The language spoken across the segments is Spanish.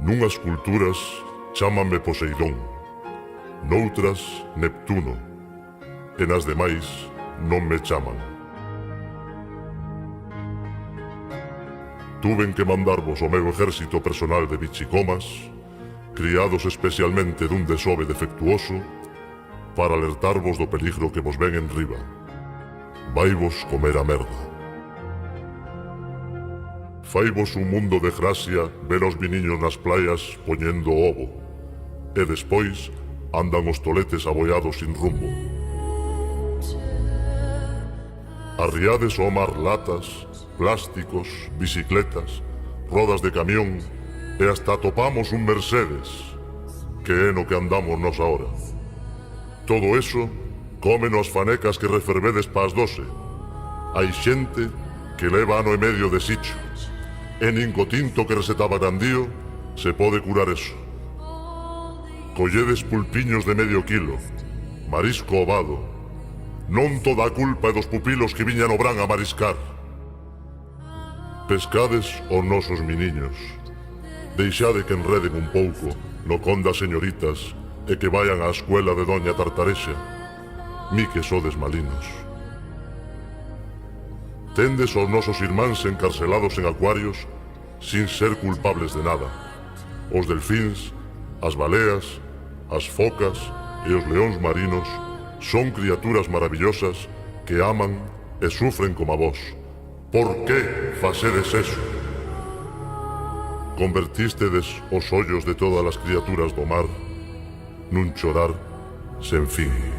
Nunhas culturas chámanme Poseidón, noutras Neptuno, e nas demais non me chaman. Tuven que mandarvos o meu exército personal de bichicomas, criados especialmente dun desove defectuoso, para alertarvos do peligro que vos ven en riba. Vaivos comer a merda. Faivos un mundo de gracia ver os viniños nas playas poñendo ovo, e despois andan os toletes aboiados sin rumbo. Arriades ao mar latas, plásticos, bicicletas, rodas de camión e hasta topamos un Mercedes, que é no que andamos nós ahora. Todo eso cómeno as fanecas que refervedes pa as 12. Hai xente que leva ano e medio de sicho, e nin co tinto que recetaba Grandío se pode curar eso. Colledes pulpiños de medio kilo, marisco ovado. Non toda a culpa é dos pupilos que viñan o Bran a mariscar. Pescades os nosos miniños. Deixade que enreden un pouco no con das señoritas e que vayan á escuela de Doña Tartarexa. Mi que sodes malinos. Tendes aos nosos irmáns encarcelados en acuarios sin ser culpables de nada. Os delfíns, as baleas, as focas e os leóns marinos son criaturas maravillosas que aman e sufren como a vos. Por que facedes eso? Convertístedes os ollos de todas as criaturas do mar nun chorar sen fin.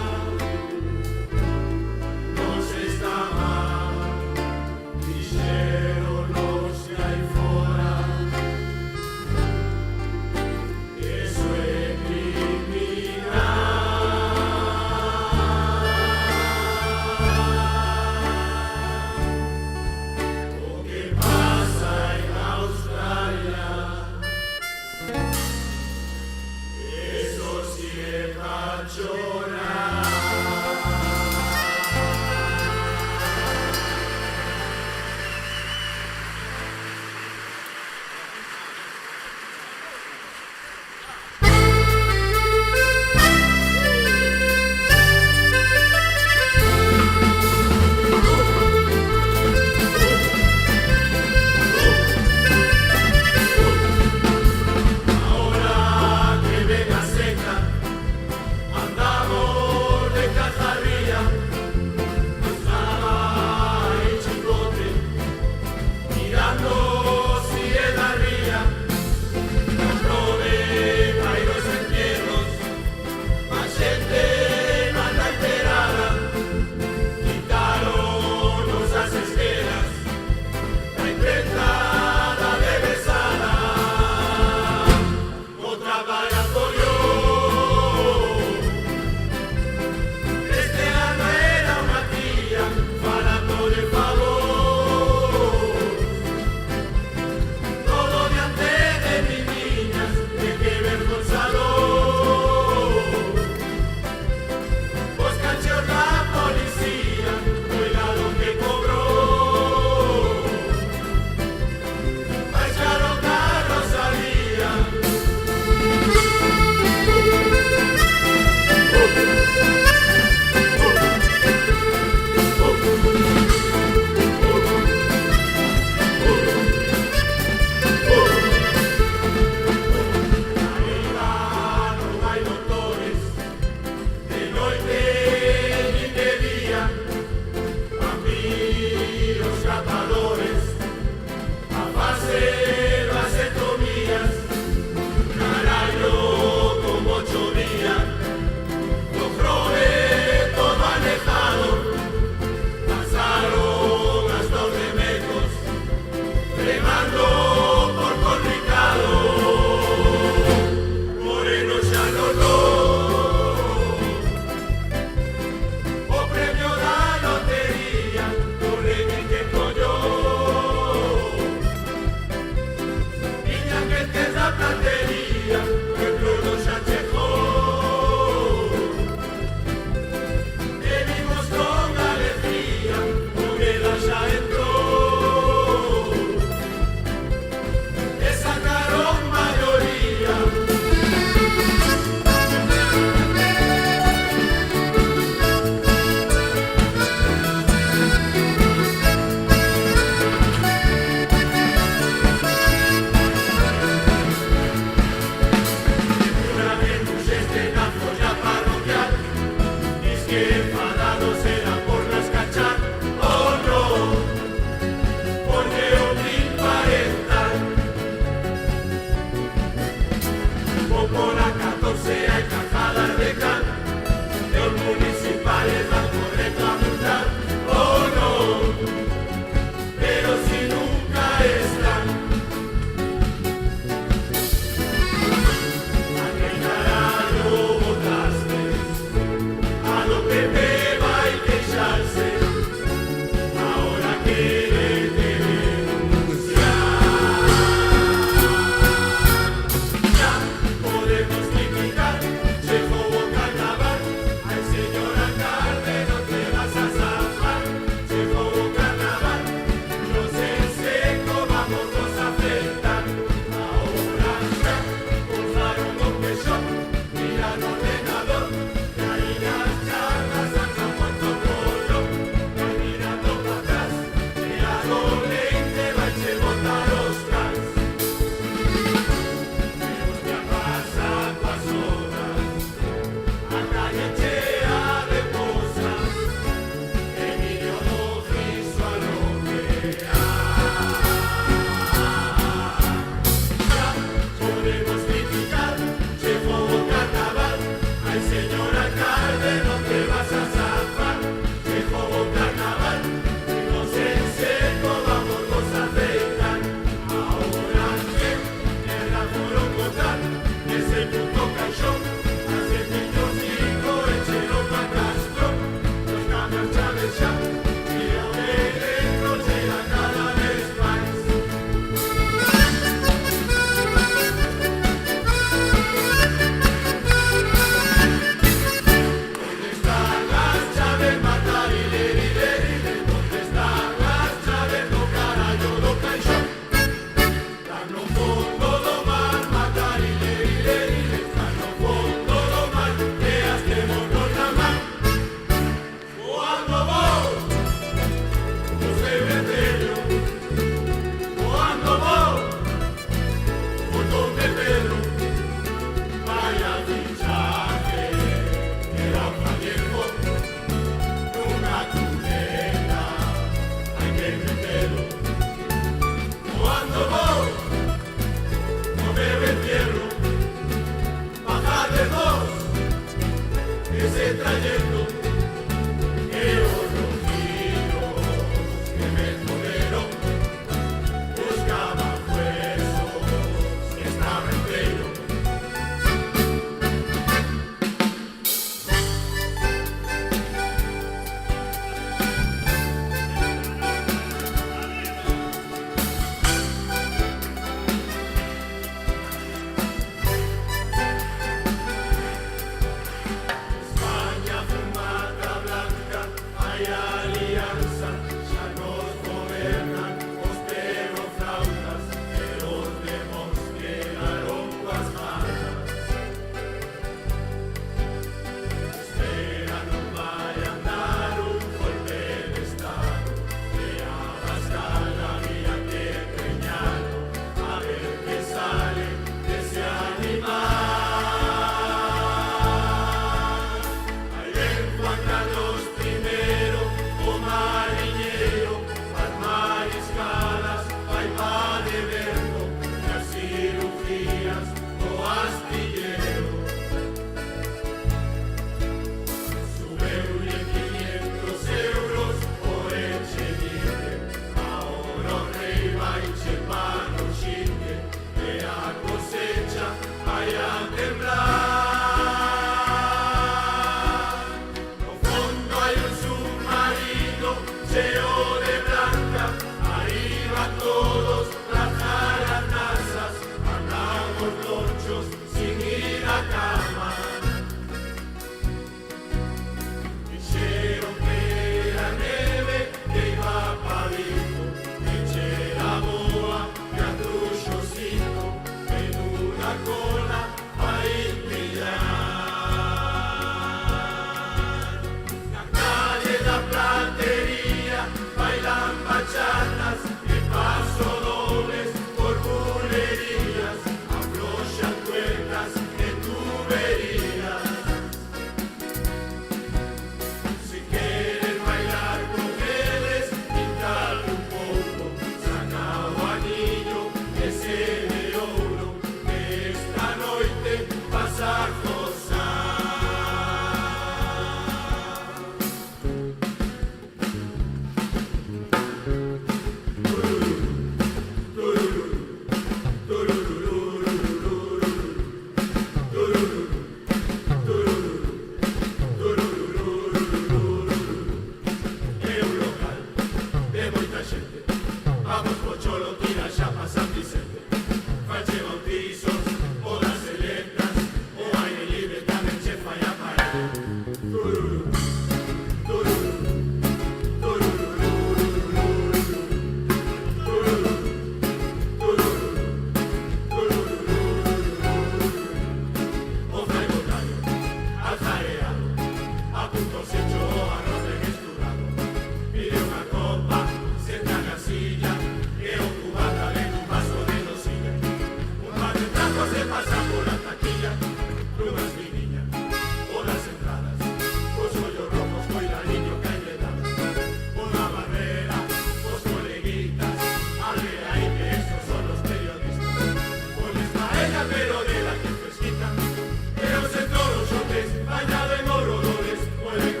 Pero se todos yo te, allá de Morodores, pueden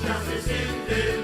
Ya se siente